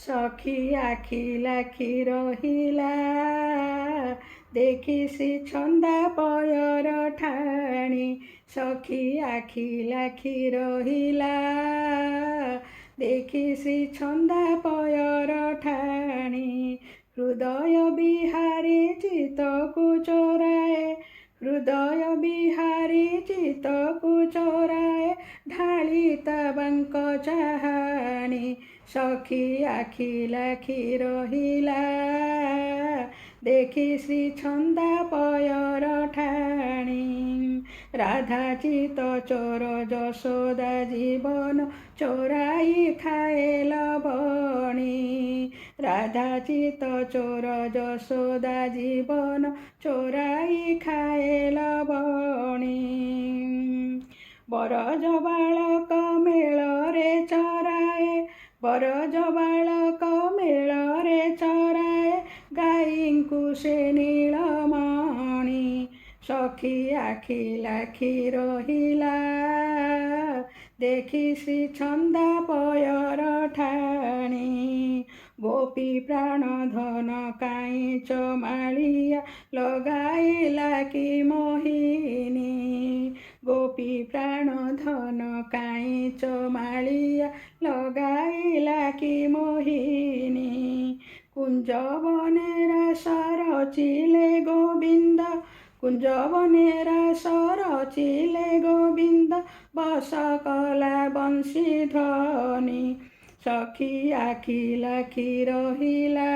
ସଖୀ ଆଖି ଲାଖି ରହିଲା ଦେଖି ଶ୍ରୀ ଛନ୍ଦା ପୟର ଠାଣି। ସଖୀ ଆଖି ଲାଖି ରହିଲା ଦେଖି ଶ୍ରୀ ଛନ୍ଦା ପୟର ଠାଣି। ହୃଦୟ ବିହାରୀ ଚିତ୍ତକୁ ଚୋରାଏ, ହୃଦୟ ବିହାରୀ ଚିତ୍ତକୁ ଚୋରାଏ, ଢାଳି ତା ବାଙ୍କ ଚାହାଣି। ସଖୀ ଆଖି ଲାଖି ରହିଲା ଦେଖି ଶ୍ରୀ ଛନ୍ଦା ପୟର ଠାଣି। ରାଧା ଚିତ ଚୋର ଯଶୋଦା ଜୀବନ ଚୋରାଇ ଖାଏ ଲବଣୀ। ରାଧା ଚିତ ଚୋର ଯଶୋଦା ଜୀବନ ଚୋରାଇ ଖାଏ ଲବଣୀ। ବରଜ ବାଳକ ମେଳରେ ଚରାଏ, ବରଜ ବାଳକ ମେଳରେ ଚରାଏ, ଗାଈଙ୍କୁ ସେ ନୀଳମଣି। ସଖୀ ଆଖି ଲାଖି ରହିଲା ଦେଖି ଶ୍ରୀ ଛନ୍ଦା ପୟର ଠାଣି। ଗୋପୀ ପ୍ରାଣ ଧନ କାଇଁଚ ମାଳିଆ ଲଗାଇଲା କି ମୋହିନୀ। ଗୋପୀ ପ୍ରାଣ ଧନ କାଇଁଚ ମାଳିଆ ଲଗାଇଲା କି ମୋହିନୀ। କୁଞ୍ଜବନେ ରାସ ରଚିଲେ ଗୋବିନ୍ଦ, କୁଞ୍ଜବନେ ରାସ ରଚିଲେ ଗୋବିନ୍ଦ, ବସ କଲା ବଂଶୀଧ୍ୱନି। ସଖୀ ଆଖି ଲାଖି ରହିଲା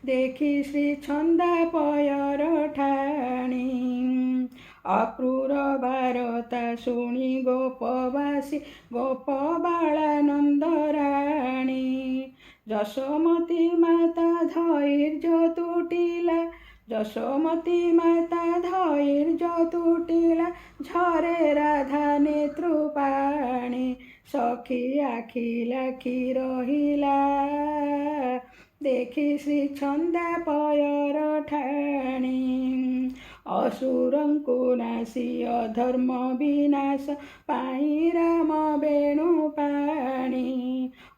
ଦେଖି ଶ୍ରୀ ଛନ୍ଦା ପୟର ଠାଣି। ଅକ୍ରୂର ବାରତା ଶୁଣି ଗୋପବାସୀ ଗୋପବାଳା ରାଣୀ। ଯଶୋମତୀ ମାତା ଧୈର୍ଯ୍ୟ ତୁଟିଲା, ଯଶୋମତୀ ମାତା ଧୈର୍ଯ୍ୟ ତୁଟିଲା, ଝରେ ରାଧା ନେତ୍ରୁପାଣି। ସଖୀ ଆଖି ଲାଖି ରହିଲା ଦେଖି ଶ୍ରୀ ଛନ୍ଦା ପୟର ଠାଣି। ଅସୁରଙ୍କୁ ନାଶି ଅଧର୍ମ ବିନାଶ ପାଇଁ ରାମ ବେଣୁ ପାଣି।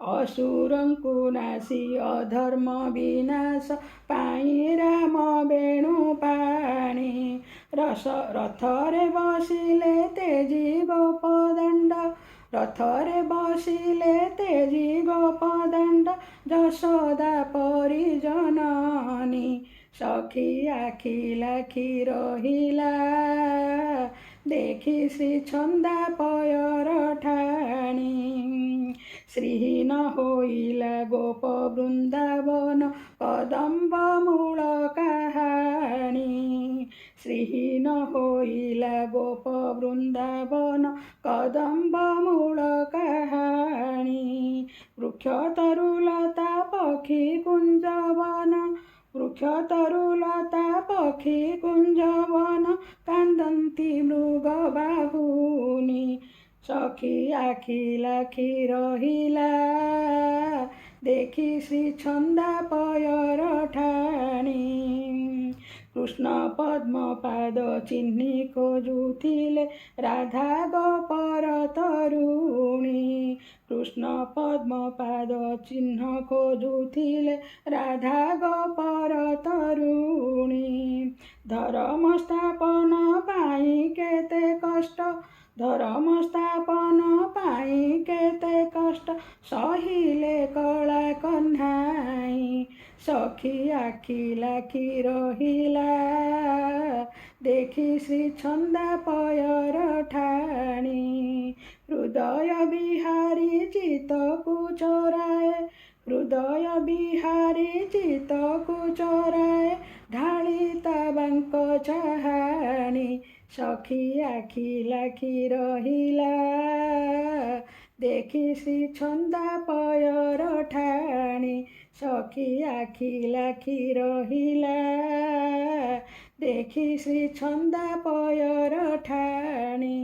ଅସୁରଙ୍କୁ ନାଶି ଅଧର୍ମ ବିନାଶ ପାଇଁ ରାମ ବେଣୁ ପାଣି। ରଥରେ ବସିଲେ ତେଜି ଗୋପଦଣ୍ଡ, ରଥରେ ବସିଲେ ତେଜି ଗୋପଦଣ୍ଡ, ଯଶୋଦା ପରି ଜନନୀ। ସଖୀ ଆଖି ଲାଖି ରହିଲା ଦେଖି ଶ୍ରୀ ଛନ୍ଦା ପୟର ଠାଣି। ଶ୍ରୀହୀନ ହୋଇଲା ଗୋପ ବୃନ୍ଦାବନ କଦମ୍ବ ମୂଳ କାହାଣୀ। ଶ୍ରୀହୀନ ହୋଇଲା ଗୋପ ବୃନ୍ଦାବନ କଦମ୍ବ ମୂଳ କାହାଣୀ। ବୃକ୍ଷ ତରୁଲତା ପକ୍ଷୀ କୁଞ୍ଜବନ, ବୃକ୍ଷ ତରୁଲତା ପକ୍ଷୀ କୁଞ୍ଜବନ, କାନ୍ଦନ୍ତି ମୃଗ ବାହୁନି। ସଖୀ ଆଖି ଲାଖି ରହିଲା ଦେଖି ଶ୍ରୀ ଛନ୍ଦା ପୟର ଠାଣି। କୃଷ୍ଣ ପଦ୍ମ ପାଦ ଚିହ୍ନି ଖୋଜୁଥିଲେ ରାଧା ଗୋପର ତରୁଣୀ। କୃଷ୍ଣ ପଦ୍ମ ପାଦ ଚିହ୍ନ ଖୋଜୁଥିଲେ ରାଧା ଗୋପର ତରୁଣୀ। ଧର୍ମ ସ୍ଥାପନ ପାଇଁ କେତେ କଷ୍ଟ, ଧର୍ମ ସ୍ଥାପନ ପାଇଁ କେତେ କଷ୍ଟ, ସହିଲେ କଳା କହ୍ନାଇ। ସଖୀ ଆଖି ଲାଖି ରହିଲା ଦେଖି ଶ୍ରୀ ଛନ୍ଦା ପୟର ଠାଣି। ହୃଦୟ ବିହାରୀ ଚିତ୍ତକୁ ଚୋରାଏ, ହୃଦୟ ବିହାରୀ ଚିତ୍ତକୁ ଚୋରାଏ, ଢାଳି ତା ବାଙ୍କ ଚାହାଣି। ସଖୀ ଆଖି ଲାଖି ରହିଲା ଦେଖି ଶ୍ରୀ ଛନ୍ଦା ପୟର ଠାଣି। ସଖୀ ଆଖି ଲାଖି ରହିଲା ଦେଖି ଶ୍ରୀ ଛନ୍ଦା ପୟର ଠାଣି।